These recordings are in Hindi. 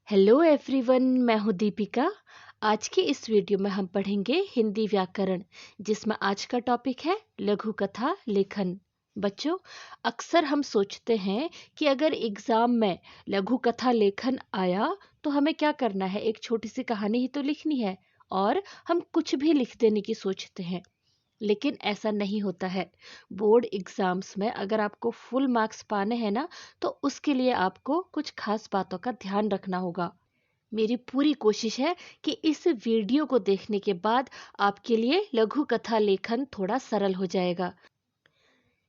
हेलो एवरीवन, मैं हूँ दीपिका। आज की इस वीडियो में हम पढ़ेंगे हिंदी व्याकरण, जिसमें आज का टॉपिक है लघु कथा लेखन। बच्चों, अक्सर हम सोचते हैं कि अगर एग्जाम में लघु कथा लेखन आया तो हमें क्या करना है, एक छोटी सी कहानी ही तो लिखनी है और हम कुछ भी लिख देने की सोचते हैं। लेकिन ऐसा नहीं होता है। बोर्ड एग्जाम्स में अगर आपको फुल मार्क्स पाने हैं ना, तो उसके लिए आपको कुछ खास बातों का ध्यान रखना होगा। मेरी पूरी कोशिश है कि इस वीडियो को देखने के बाद आपके लिए लघु कथा लेखन थोड़ा सरल हो जाएगा।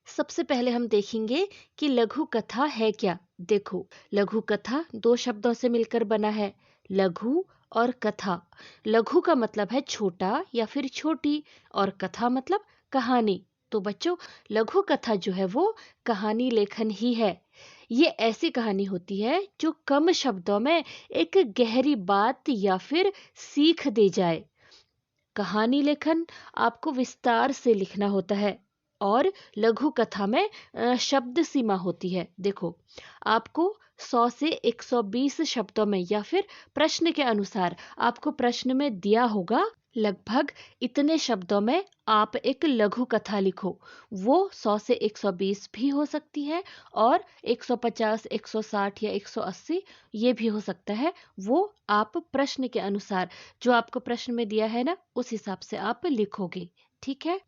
सबसे पहले हम देखेंगे कि लघु कथा है क्या। देखो, लघु कथा दो शब्दों से मिलकर बना है, लघु और कथा। लघु का मतलब है छोटा या फिर छोटी, और कथा मतलब कहानी। तो बच्चों, लघु कथा जो है वो कहानी लेखन ही है। ये ऐसी कहानी होती है जो कम शब्दों में एक गहरी बात या फिर सीख दे जाए। कहानी लेखन आपको विस्तार से लिखना होता है और लघु कथा में शब्द सीमा होती है। देखो, आपको 100 से 120 शब्दों में या फिर प्रश्न के अनुसार आपको प्रश्न में दिया होगा, लगभग इतने शब्दों में आप एक लघु कथा लिखो। वो 100 से 120 भी हो सकती है और 150, 160 या 180 ये भी हो सकता है। वो आप प्रश्न के अनुसार, जो आपको प्रश्न में दिया है ना, उस हिसाब से आप लिखोगे। ठीक है।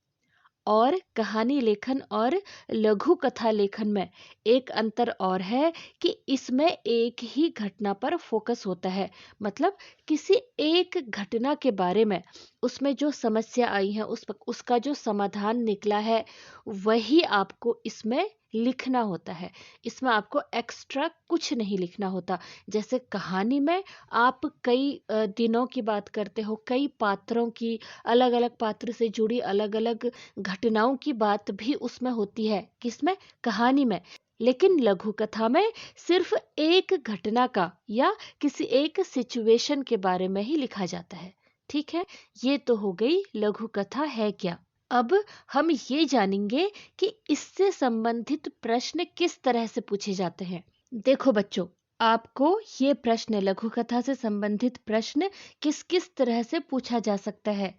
और कहानी लेखन और लघु कथा लेखन में एक अंतर और है कि इसमें एक ही घटना पर फोकस होता है। मतलब किसी एक घटना के बारे में, उसमें जो समस्या आई है, उसका जो समाधान निकला है, वही आपको इसमें लिखना होता है। इसमें आपको एक्स्ट्रा कुछ नहीं लिखना होता। जैसे कहानी में आप कई दिनों की बात करते हो, कई पात्रों की, अलग अलग पात्र से जुड़ी अलग अलग घटनाओं की बात भी उसमें होती है। किसमें? कहानी में। लेकिन लघु कथा में सिर्फ एक घटना का या किसी एक सिचुएशन के बारे में ही लिखा जाता है। ठीक है। ये तो हो गई लघु कथा है क्या। अब हम ये जानेंगे कि इससे संबंधित प्रश्न किस तरह से पूछे जाते हैं। देखो बच्चों, आपको ये प्रश्न, लघु कथा से संबंधित प्रश्न किस किस तरह से पूछा जा सकता है।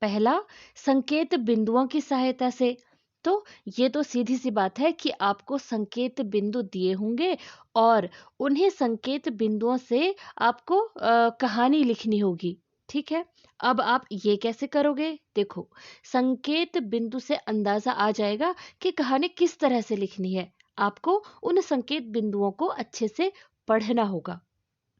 पहला, संकेत बिंदुओं की सहायता से। तो ये तो सीधी सी बात है कि आपको संकेत बिंदु दिए होंगे और उन्हीं संकेत बिंदुओं से आपको कहानी लिखनी होगी। ठीक है। अब आप ये कैसे करोगे? देखो, संकेत बिंदु से अंदाजा आ जाएगा कि कहानी किस तरह से लिखनी है। आपको उन संकेत बिंदुओं को अच्छे से पढ़ना होगा।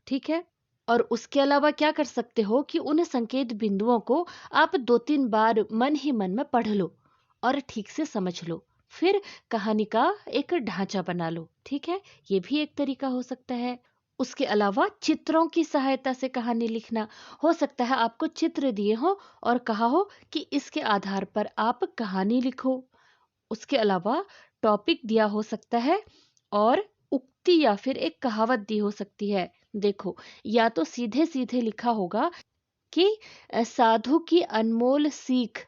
ठीक है। और उसके अलावा क्या कर सकते हो कि उन संकेत बिंदुओं को आप 2-3 बार मन ही मन में पढ़ लो और ठीक से समझ लो। फिर कहानी का एक ढांचा बना लो। ठीक है। ये भी एक तरीका हो सकता है। उसके अलावा चित्रों की सहायता से कहानी लिखना। हो सकता है आपको चित्र दिए हो और कहा हो कि इसके आधार पर आप कहानी लिखो। उसके अलावा टॉपिक दिया हो सकता है और उक्ति या फिर एक कहावत दी हो सकती है। देखो, या तो सीधे सीधे लिखा होगा कि साधु की अनमोल सीख,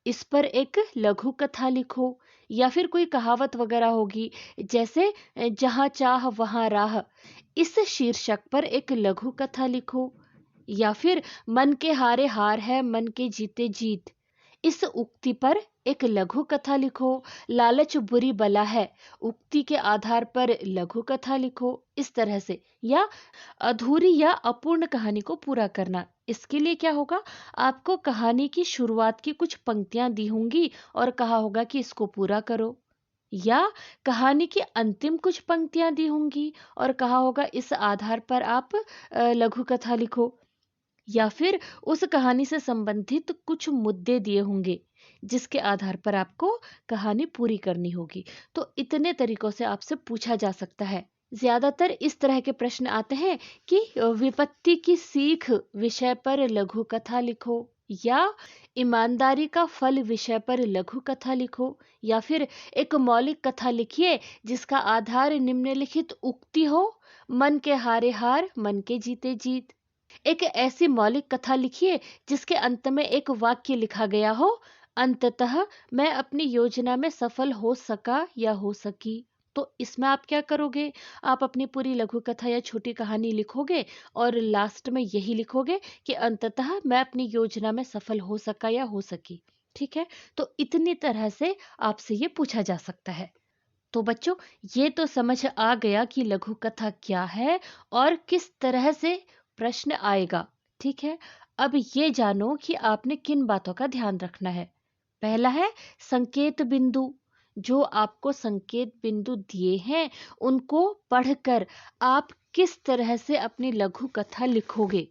इस पर एक लघु कथा लिखो। या फिर कोई कहावत वगैरह होगी, जैसे जहाँ चाह वहाँ राह, इस शीर्षक पर एक लघु कथा लिखो। या फिर मन के हारे हार है, मन के जीते जीत, इस उक्ति पर एक लघु कथा लिखो। लालच बुरी बला है, उक्ति के आधार पर लघु कथा लिखो। इस तरह से, या अधूरी या अपूर्ण कहानी को पूरा करना। इसके लिए क्या होगा, आपको कहानी की शुरुआत की कुछ पंक्तियां दी होंगी और कहा होगा कि इसको पूरा करो। या कहानी की अंतिम कुछ पंक्तियां दी होंगी और कहा होगा इस आधार पर आप लघु कथा लिखो। या फिर उस कहानी से संबंधित कुछ मुद्दे दिए होंगे जिसके आधार पर आपको कहानी पूरी करनी होगी। तो इतने तरीकों से आपसे पूछा जा सकता है। ज्यादातर इस तरह के प्रश्न आते हैं कि विपत्ति की सीख विषय पर लघु कथा लिखो, या ईमानदारी का फल विषय पर लघु कथा लिखो, या फिर एक मौलिक कथा लिखिए जिसका आधार निम्नलिखित उक्ति हो, मन के हारे हार, मन के जीते जीत। एक ऐसी मौलिक कथा लिखिए जिसके अंत में एक वाक्य लिखा गया हो, अंततः मैं अपनी योजना में सफल हो सका या हो सकी। तो इसमें आप क्या करोगे, आप अपनी पूरी लघु कथा या छोटी कहानी लिखोगे और लास्ट में यही लिखोगे कि अंततः मैं अपनी योजना में सफल हो सका या हो सकी। ठीक है, तो इतनी तरह से आपसे ये पूछा जा सकता है। तो बच्चों, ये तो समझ आ गया कि लघु कथा क्या है और किस तरह से प्रश्न आएगा। ठीक है, अब ये जानो कि आपने किन बातों का ध्यान रखना है। पहला है संकेत बिंदु। जो आपको संकेत बिंदु दिए हैं उनको पढ़कर आप किस तरह से अपनी लघु कथा लिखोगे,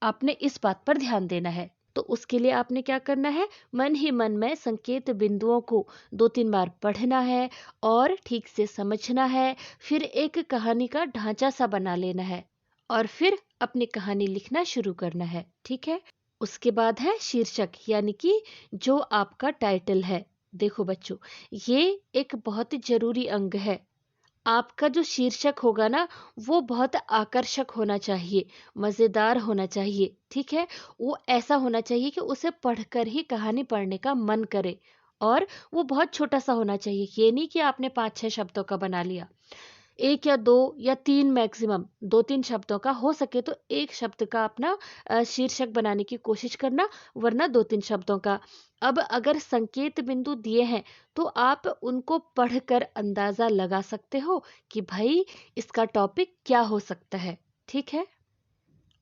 आपने इस बात पर ध्यान देना है। तो उसके लिए आपने क्या करना है, मन ही मन में संकेत बिंदुओं को 2-3 बार पढ़ना है और ठीक से समझना है। फिर एक कहानी का ढांचा सा बना लेना है और फिर अपनी कहानी लिखना शुरू करना है। ठीक है, उसके बाद है शीर्षक, यानी कि जो आपका टाइटल है। देखो बच्चों, ये एक बहुत ही जरूरी अंग है। आपका जो शीर्षक होगा ना, वो बहुत आकर्षक होना चाहिए, मज़ेदार होना चाहिए। ठीक है, वो ऐसा होना चाहिए कि उसे पढ़कर ही कहानी पढ़ने का मन करे। और वो बहुत छोटा सा होना चाहिए, ये नहीं कि आपने 5-6 शब्दों का बना लिया। 1 या 2 या 3, मैक्सिमम 2-3 शब्दों का। हो सके तो 1 शब्द का अपना शीर्षक बनाने की कोशिश करना, वरना 2-3 शब्दों का। अब अगर संकेत बिंदु दिए हैं तो आप उनको पढ़कर अंदाजा लगा सकते हो कि भाई इसका टॉपिक क्या हो सकता है। ठीक है,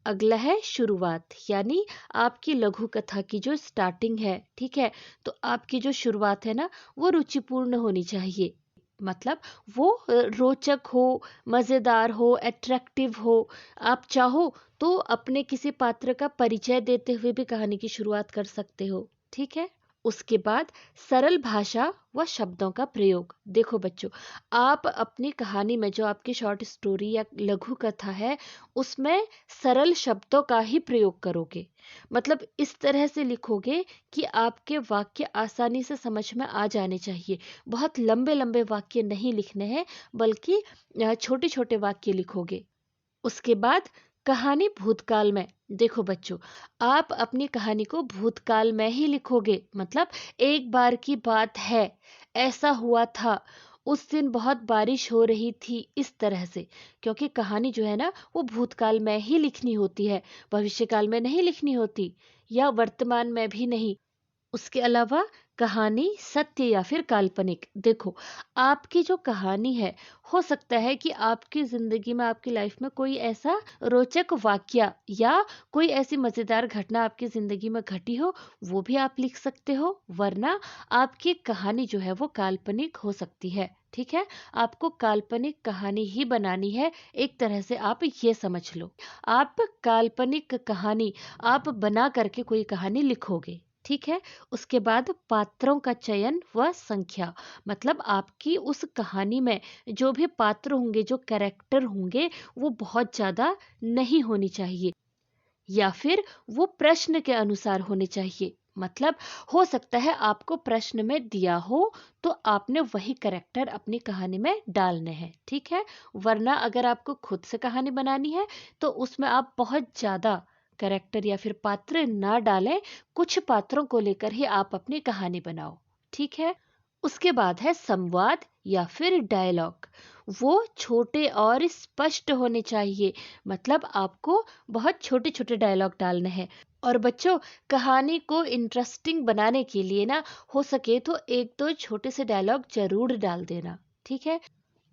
अगला है शुरुआत, यानी आपकी लघु कथा की जो स्टार्टिंग है। ठीक है, तो आपकी जो शुरुआत है ना, वो रुचिपूर्ण होनी चाहिए। मतलब वो रोचक हो, मज़ेदार हो, अट्रैक्टिव हो। आप चाहो तो अपने किसी पात्र का परिचय देते हुए भी कहानी की शुरुआत कर सकते हो। ठीक है, उसके बाद सरल भाषा व शब्दों का प्रयोग। देखो बच्चों, आप अपनी कहानी में, जो आपकी शॉर्ट स्टोरी या लघु कथा है, उसमें सरल शब्दों का ही प्रयोग करोगे। मतलब इस तरह से लिखोगे कि आपके वाक्य आसानी से समझ में आ जाने चाहिए। बहुत लंबे लंबे वाक्य नहीं लिखने हैं, बल्कि छोटे छोटे वाक्य लिखोगे। उसके बाद कहानी भूतकाल में। देखो बच्चों, आप अपनी कहानी को भूतकाल में ही लिखोगे। मतलब एक बार की बात है, ऐसा हुआ था, उस दिन बहुत बारिश हो रही थी, इस तरह से। क्योंकि कहानी जो है ना, वो भूतकाल में ही लिखनी होती है, भविष्यकाल में नहीं लिखनी होती, या वर्तमान में भी नहीं। उसके अलावा कहानी सत्य या फिर काल्पनिक। देखो, आपकी जो कहानी है, हो सकता है कि आपकी जिंदगी में, आपकी लाइफ में कोई ऐसा रोचक वाकया या कोई ऐसी मजेदार घटना आपकी जिंदगी में घटी हो, वो भी आप लिख सकते हो। वरना आपकी कहानी जो है वो काल्पनिक हो सकती है। ठीक है, आपको काल्पनिक कहानी ही बनानी है, एक तरह से आप ये समझ लो। आप काल्पनिक कहानी आप बना करके कोई कहानी लिखोगे। ठीक है, उसके बाद पात्रों का चयन व संख्या। मतलब आपकी उस कहानी में जो भी पात्र होंगे, जो कैरेक्टर होंगे, वो बहुत ज्यादा नहीं होनी चाहिए, या फिर वो प्रश्न के अनुसार होने चाहिए। मतलब हो सकता है आपको प्रश्न में दिया हो तो आपने वही कैरेक्टर अपनी कहानी में डालने हैं। ठीक है, वरना अगर आपको खुद से कहानी बनानी है तो उसमें आप बहुत ज्यादा कैरेक्टर या फिर पात्र ना डालें। कुछ पात्रों को लेकर ही आप अपनी कहानी बनाओ। ठीक है, उसके बाद है संवाद या फिर डायलॉग। वो छोटे और स्पष्ट होने चाहिए। मतलब आपको बहुत छोटे छोटे डायलॉग डालने हैं। और बच्चों, कहानी को इंटरेस्टिंग बनाने के लिए ना, हो सके तो 1-2 छोटे से डायलॉग जरूर डाल देना। ठीक है,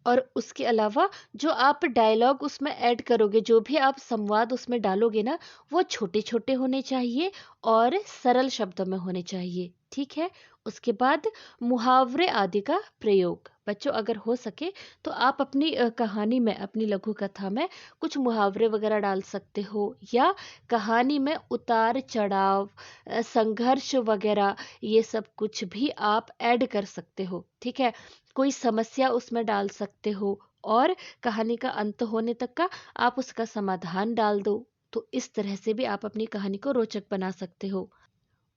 और उसके अलावा जो आप डायलॉग उसमें ऐड करोगे, जो भी आप संवाद उसमें डालोगे ना, वो छोटे छोटे होने चाहिए और सरल शब्दों में होने चाहिए। ठीक है, उसके बाद मुहावरे आदि का प्रयोग। बच्चों, अगर हो सके तो आप अपनी कहानी में, अपनी लघु कथा में कुछ मुहावरे वगैरह डाल सकते हो, या कहानी में उतार चढ़ाव, संघर्ष वगैरह, ये सब कुछ भी आप ऐड कर सकते हो। ठीक है, कोई समस्या उसमें डाल सकते हो, और कहानी का अंत होने तक का आप उसका समाधान डाल दो। तो इस तरह से भी आप अपनी कहानी को रोचक बना सकते हो।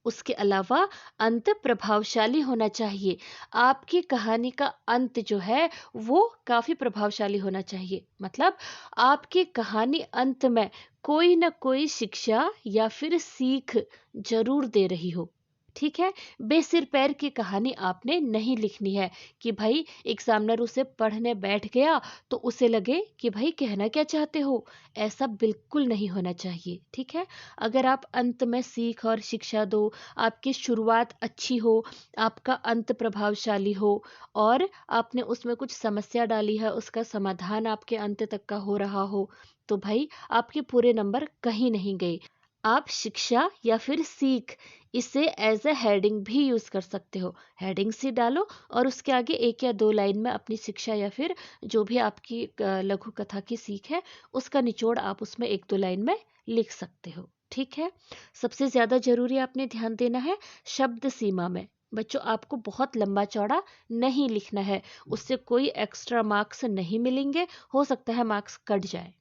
उसके अलावा अंत प्रभावशाली होना चाहिए। आपकी कहानी का अंत जो है वो काफी प्रभावशाली होना चाहिए। मतलब आपकी कहानी अंत में कोई ना कोई शिक्षा या फिर सीख जरूर दे रही हो। ठीक है। बेसिर पैर की कहानी आपने नहीं लिखनी है कि भाई एग्जामिनर उसे पढ़ने बैठ गया तो उसे लगे कि भाई कहना क्या चाहते हो। ऐसा बिल्कुल नहीं होना चाहिए। ठीक है। अगर आप अंत में सीख और शिक्षा दो, आपकी शुरुआत अच्छी हो, आपका अंत प्रभावशाली हो और आपने उसमें कुछ समस्या डाली है, उसका समाधान आपके अंत तक का हो रहा हो, तो भाई आपके पूरे नंबर कहीं नहीं गए। आप शिक्षा या फिर सीख, इसे एज ए हेडिंग भी यूज कर सकते हो। हेडिंग सी डालो और उसके आगे एक या दो लाइन में अपनी शिक्षा या फिर जो भी आपकी लघु कथा की सीख है उसका निचोड़ आप उसमें एक दो लाइन में लिख सकते हो। ठीक है। सबसे ज्यादा जरूरी आपने ध्यान देना है शब्द सीमा में। बच्चों, आपको बहुत लंबा चौड़ा नहीं लिखना है, उससे कोई एक्स्ट्रा मार्क्स नहीं मिलेंगे, हो सकता है मार्क्स कट जाए।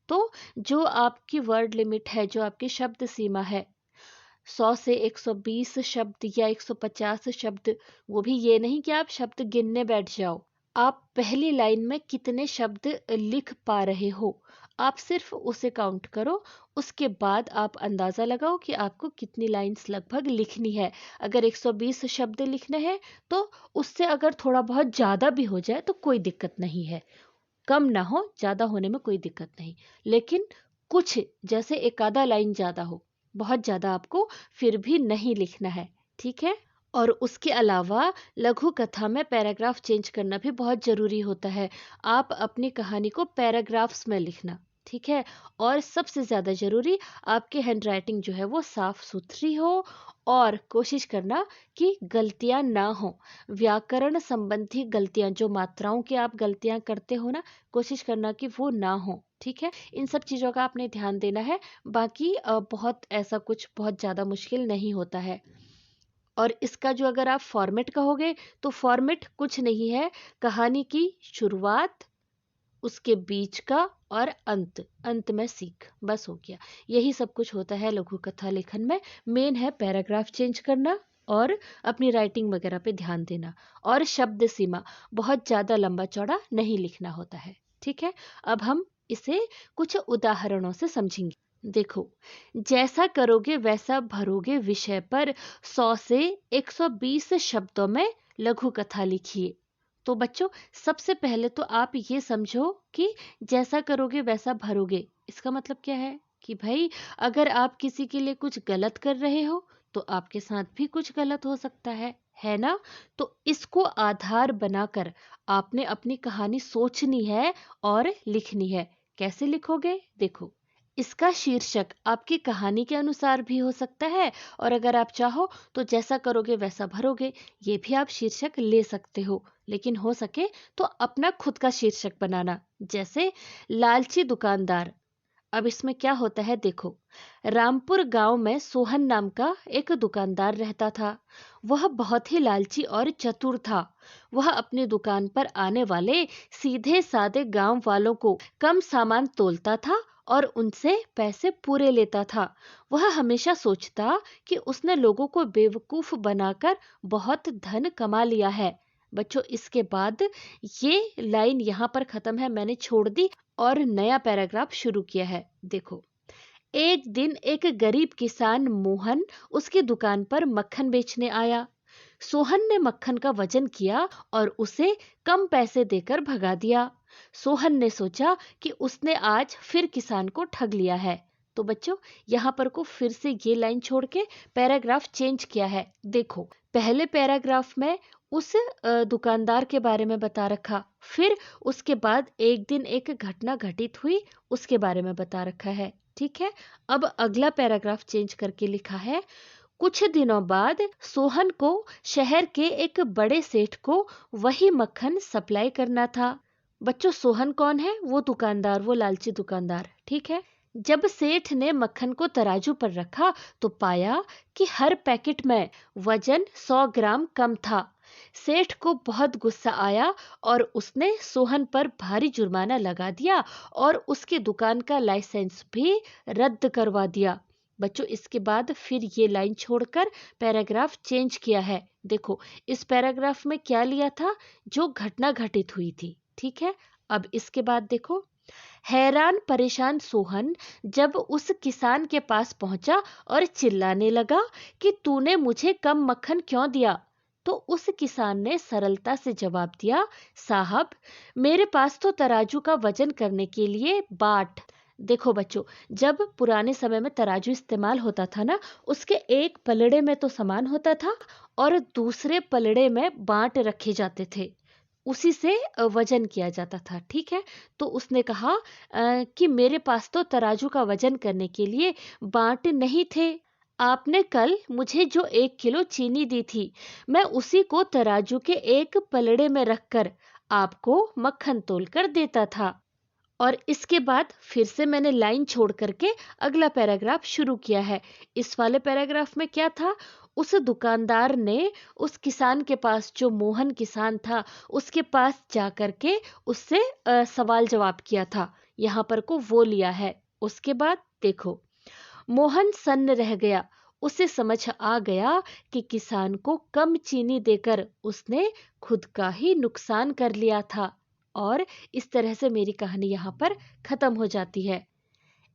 तो जो आपकी वर्ड लिमिट है, जो आपकी शब्द सीमा है, 100 से 120 शब्द या 150 शब्द, वो भी ये नहीं कि आप शब्द गिनने बैठ जाओ। आप पहली लाइन में कितने शब्द लिख पा रहे हो, आप सिर्फ उसे काउंट करो। उसके बाद आप अंदाज़ा लगाओ कि आपको कितनी लाइंस लगभग लिखनी है। अगर 120 शब्द लिखने हैं तो उससे अगर थोड़ा बहुत ज़्यादा भी हो जाए तो कोई दिक्कत नहीं है। कम ना हो, ज़्यादा होने में कोई दिक्कत नहीं। लेकिन कुछ, जैसे एक आधा लाइन ज़्यादा हो, बहुत ज़्यादा आपको फिर भी नहीं लिखना है। ठीक है। और उसके अलावा लघु कथा में पैराग्राफ चेंज करना भी बहुत ज़रूरी होता है। आप अपनी कहानी को पैराग्राफ्स में लिखना। ठीक है। और सबसे ज़्यादा ज़रूरी, आपकी हैंडराइटिंग जो है वो साफ सुथरी हो और कोशिश करना कि गलतियां ना हो। व्याकरण संबंधी गलतियां, जो मात्राओं की आप गलतियां करते हो ना, कोशिश करना कि वो ना हो। ठीक है। इन सब चीज़ों का आपने ध्यान देना है। बाकी बहुत ऐसा कुछ बहुत ज़्यादा मुश्किल नहीं होता है। और इसका जो अगर आप फॉर्मेट कहोगे तो फॉर्मेट कुछ नहीं है, कहानी की शुरुआत, उसके बीच का और अंत, अंत में सीख, बस हो गया। यही सब कुछ होता है लघु कथा लेखन में। मेन है पैराग्राफ चेंज करना और अपनी राइटिंग वगैरह पे ध्यान देना। और शब्द सीमा, बहुत ज़्यादा लंबा चौड़ा नहीं लिखना होता है। ठीक है। अब हम इसे कुछ उदाहरणों से समझेंगे। देखो, जैसा करोगे वैसा भरोगे विषय पर 100 से 120 शब्दों में लघु कथा लिखिए। तो बच्चों, सबसे पहले तो आप ये समझो कि जैसा करोगे वैसा भरोगे, इसका मतलब क्या है कि भाई अगर आप किसी के लिए कुछ गलत कर रहे हो तो आपके साथ भी कुछ गलत हो सकता है ना। तो इसको आधार बनाकर आपने अपनी कहानी सोचनी है और लिखनी है। कैसे लिखोगे? देखो, इसका शीर्षक आपकी कहानी के अनुसार भी हो सकता है और अगर आप चाहो तो जैसा करोगे वैसा भरोगे, ये भी आप शीर्षक ले सकते हो। लेकिन हो सके तो अपना खुद का शीर्षक बनाना। जैसे लालची दुकानदार। अब इसमें क्या होता है, देखो, रामपुर गांव में सोहन नाम का एक दुकानदार रहता था। वह बहुत ही लालची और चतुर था। वह अपनी दुकान पर आने वाले सीधे साधे गांव वालों को कम सामान तोलता था और उनसे पैसे पूरे लेता था। वह हमेशा सोचता कि उसने लोगों को बेवकूफ बनाकर बहुत धन कमा लिया है। बच्चों, इसके बाद ये लाइन यहाँ पर खत्म है, मैंने छोड़ दी और नया पैराग्राफ शुरू किया है। देखो, एक दिन एक गरीब किसान मोहन उसकी दुकान पर मक्खन बेचने आया। सोहन ने मक्खन का वजन किया और उसे कम पैसे देकर भगा दिया। सोहन ने सोचा कि उसने आज फिर किसान को ठग लिया है। तो बच्चों, यहाँ पर को फिर से ये लाइन छोड़ के पैराग्राफ चेंज किया है। देखो, पहले पैराग्राफ में उस दुकानदार के बारे में बता रखा, फिर उसके बाद एक दिन एक घटना घटित हुई उसके बारे में बता रखा है। ठीक है। अब अगला पैराग्राफ चेंज करके लिखा है, कुछ दिनों बाद सोहन को शहर के एक बड़े सेठ को वही मक्खन सप्लाई करना था। बच्चों, सोहन कौन है? वो दुकानदार, वो लालची दुकानदार। ठीक है। जब सेठ ने मक्खन को तराजू पर रखा तो पाया कि हर पैकेट में वजन 100 ग्राम कम था। सेठ को बहुत गुस्सा आया और उसने सोहन पर भारी जुर्माना लगा दिया और उसकी दुकान का लाइसेंस भी रद्द करवा दिया। बच्चों, इसके बाद फिर ये लाइन छोड़कर पैराग्राफ चेंज किया है। देखो, इस पैराग्राफ में क्या लिया था? जो घटना घटित हुई थी। ठीक है। अब इसके बाद देखो, हैरान परेशान सोहन जब उस किसान के पास पहुंचा और चिल्लाने लगा कि तूने मुझे कम मक्खन क्यों दिया, तो उस किसान ने सरलता से जवाब दिया, साहब, मेरे पास तो तराजू का वजन करने के लिए बाट। देखो बच्चों, जब पुराने समय में तराजू इस्तेमाल होता था ना, उसके एक पलड़े में तो सामान होता था और दूसरे पलड़े में बांट रखे जाते थे, उसी से वजन किया जाता था। ठीक है, तो उसने कहा कि मेरे पास तो तराजू का वजन करने के लिए बांट नहीं थे। आपने कल मुझे जो 1 किलो चीनी दी थी, मैं उसी को तराजू के एक पलड़े में रखकर आपको मक्खन तोल कर देता था। और इसके बाद फिर से मैंने लाइन छोड़ करके अगला पैराग्राफ शुरू किया है। इस वाले पैराग्राफ में क्या था, उस दुकानदार ने उस किसान के पास, जो मोहन किसान था, उसके पास जा करके उससे सवाल जवाब किया था। यहाँ पर को वो लिया है। उसके बाद देखो, मोहन सन्न रह गया। उसे समझ आ गया कि किसान को कम चीनी देकर उसने खुद का ही नुकसान कर लिया था। और इस तरह से मेरी कहानी यहाँ पर खत्म हो जाती है।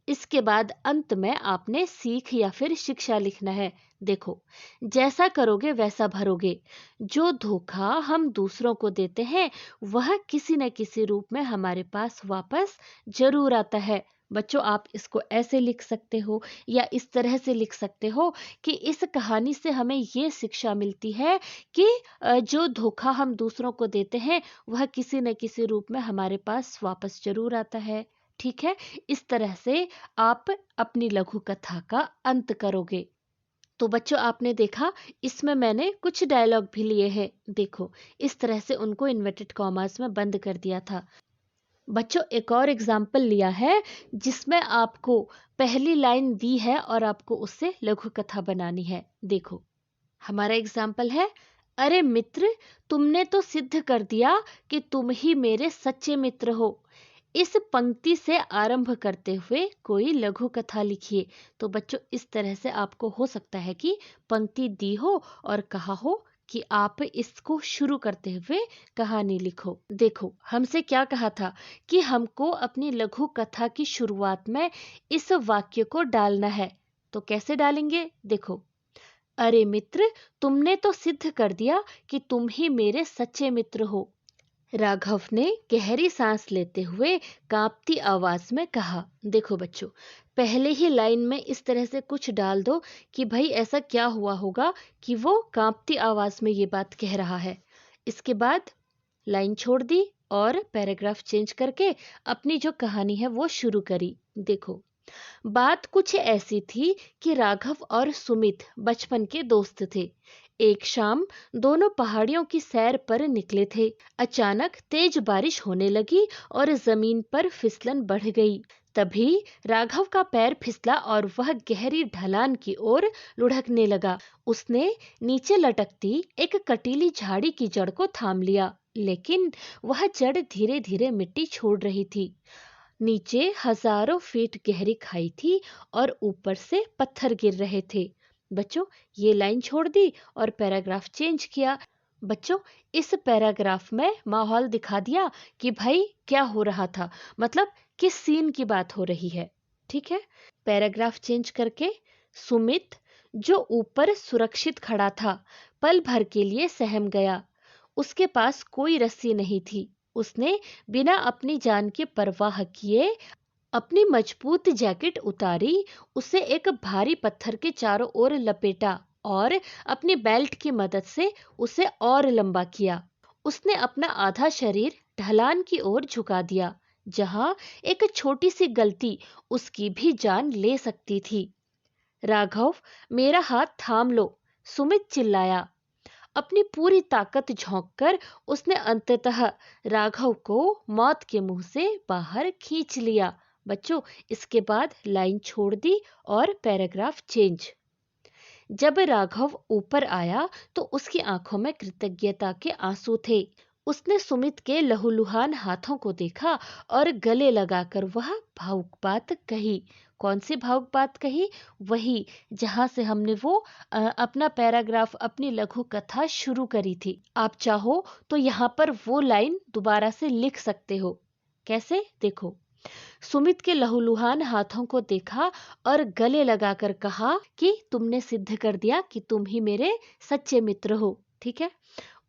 इसके बाद अंत में आपने सीख या फिर शिक्षा लिखना है। देखो, जैसा करोगे वैसा भरोगे। जो धोखा हम दूसरों को देते हैं वह किसी न किसी रूप में हमारे पास वापस जरूर आता है। बच्चों, आप इसको ऐसे लिख सकते हो या इस तरह से लिख सकते हो कि इस कहानी से हमें ये शिक्षा मिलती है कि जो धोखा हम दूसरों को देते हैं वह किसी न किसी रूप में हमारे पास वापस जरूर आता है। ठीक है, इस तरह से आप अपनी लघु कथा का अंत करोगे। तो बच्चों, आपने देखा, इसमें मैंने कुछ डायलॉग भी लिए हैं। देखो, इस तरह से उनको इन्वर्टेड कॉमास में बंद कर दिया था। बच्चों, एक और एग्जाम्पल लिया है जिसमें आपको पहली लाइन दी है और आपको उससे लघु कथा बनानी है। देखो, हमारा एग्जाम्पल है, अरे मित्र, तुमने तो सिद्ध कर दिया कि तुम ही मेरे सच्चे मित्र हो। इस पंक्ति से आरंभ करते हुए कोई लघु कथा लिखिए। तो बच्चों, इस तरह से आपको हो सकता है कि पंक्ति दी हो और कहा हो कि आप इसको शुरू करते हुए कहानी लिखो। देखो, हमसे क्या कहा था कि हमको अपनी लघु कथा की शुरुआत में इस वाक्य को डालना है। तो कैसे डालेंगे? देखो, अरे मित्र, तुमने तो सिद्ध कर दिया कि तुम ही मेरे सच्चे मित्र हो। राघव ने गहरी सांस लेते हुए कांपती आवाज में कहा। देखो बच्चों, पहले ही लाइन में इस तरह से कुछ डाल दो कि भाई ऐसा क्या हुआ होगा कि वो कांपती आवाज में ये बात कह रहा है। इसके बाद लाइन छोड़ दी और पैराग्राफ चेंज करके अपनी जो कहानी है वो शुरू करी। देखो, बात कुछ ऐसी थी कि राघव और सुमित बचपन के दोस्त थे। एक शाम दोनों पहाड़ियों की सैर पर निकले थे। अचानक तेज बारिश होने लगी और जमीन पर फिसलन बढ़ गई। तभी राघव का पैर फिसला और वह गहरी ढलान की ओर लुढ़कने लगा। उसने नीचे लटकती एक कटीली झाड़ी की जड़ को थाम लिया, लेकिन वह जड़ धीरे धीरे मिट्टी छोड़ रही थी। नीचे हजारों फीट गहरी खाई थी और ऊपर से पत्थर गिर रहे थे। बच्चों, ये लाइन छोड़ दी और पैराग्राफ चेंज किया। बच्चों, इस पैराग्राफ में माहौल दिखा दिया कि भाई क्या हो रहा था, मतलब किस सीन की बात हो रही है। ठीक है, पैराग्राफ चेंज करके, सुमित जो ऊपर सुरक्षित खड़ा था पल भर के लिए सहम गया। उसके पास कोई रस्सी नहीं थी। उसने बिना अपनी जान की परवाह किए अपनी मजबूत जैकेट उतारी, उसे एक भारी पत्थर के चारों ओर लपेटा और अपनी बेल्ट की मदद से उसे और लंबा किया। उसने अपना आधा शरीर ढलान की ओर झुका दिया, जहां एक छोटी सी गलती उसकी भी जान ले सकती थी। राघव, मेरा हाथ थाम लो, सुमित चिल्लाया। अपनी पूरी ताकत झोंककर उसने अंततः राघव को मौत के मुंह से बाहर खींच लिया। बच्चों, इसके बाद लाइन छोड़ दी और पैराग्राफ चेंज। जब राघव ऊपर आया तो उसकी आंखों में कृतज्ञता के आंसू थे। उसने सुमित के लहूलुहान हाथों को देखा और गले लगाकर वह भावुक बात कही। कौन सी भावुक बात कही? वही जहां से हमने वो अपना पैराग्राफ, अपनी लघु कथा शुरू करी थी। आप चाहो तो यहाँ पर वो लाइन दोबारा से लिख सकते हो। कैसे? देखो, सुमित के लहूलुहान हाथों को देखा और गले लगाकर कहा कि तुमने सिद्ध कर दिया कि तुम ही मेरे सच्चे मित्र हो। ठीक है।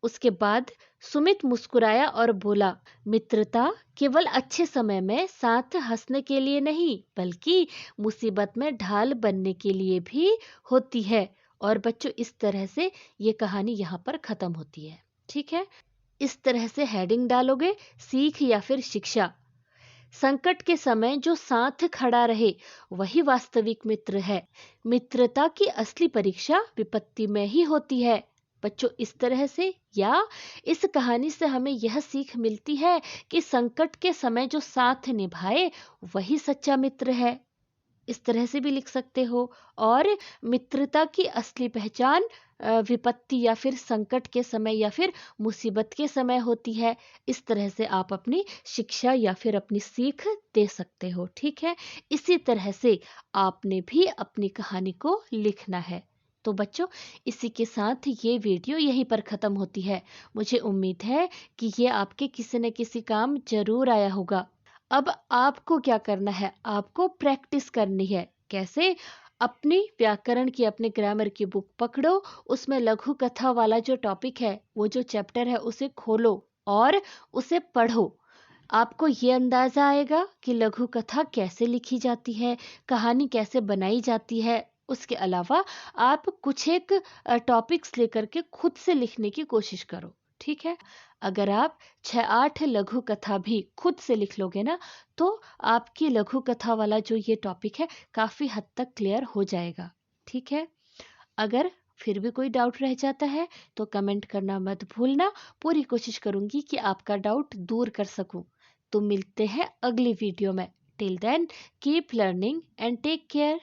उसके बाद सुमित मुस्कुराया और बोला, मित्रता केवल अच्छे समय में साथ हंसने के लिए नहीं, बल्कि मुसीबत में ढाल बनने के लिए भी होती है। और बच्चों, इस तरह से ये कहानी यहाँ पर खत्म होती है। ठीक है। इस तरह से हेडिंग डालोगे, सीख या फिर शिक्षा। संकट के समय जो साथ खड़ा रहे वही वास्तविक मित्र है। मित्रता की असली परीक्षा विपत्ति में ही होती है। बच्चों, इस तरह से या इस कहानी से हमें यह सीख मिलती है कि संकट के समय जो साथ निभाए वही सच्चा मित्र है। इस तरह से भी लिख सकते हो। और मित्रता की असली पहचान विपत्ति या फिर संकट के समय या फिर मुसीबत के समय होती है। इस तरह से आप अपनी शिक्षा या फिर अपनी सीख दे सकते हो। ठीक है। इसी तरह से आपने भी अपनी कहानी को लिखना है। तो बच्चों, इसी के साथ ये वीडियो यहीं पर ख़त्म होती है। मुझे उम्मीद है कि ये आपके किसी न किसी काम जरूर आया होगा। अब आपको क्या करना है, आपको प्रैक्टिस करनी है। कैसे? अपनी व्याकरण की, अपने ग्रामर की बुक पकड़ो, उसमें लघु कथा वाला जो टॉपिक है, वो जो चैप्टर है, उसे खोलो और उसे पढ़ो। आपको ये अंदाजा आएगा कि लघु कथा कैसे लिखी जाती है, कहानी कैसे बनाई जाती है। उसके अलावा आप कुछ एक टॉपिक्स लेकर के खुद से लिखने की कोशिश करो। ठीक है। अगर आप 6-8 लघु कथा भी खुद से लिख लोगे ना, तो आपकी लघु कथा वाला जो ये टॉपिक है काफ़ी हद तक क्लियर हो जाएगा। ठीक है। अगर फिर भी कोई डाउट रह जाता है तो कमेंट करना मत भूलना। पूरी कोशिश करूंगी कि आपका डाउट दूर कर सकूं। तो मिलते हैं अगली वीडियो में। Till then keep learning and take care.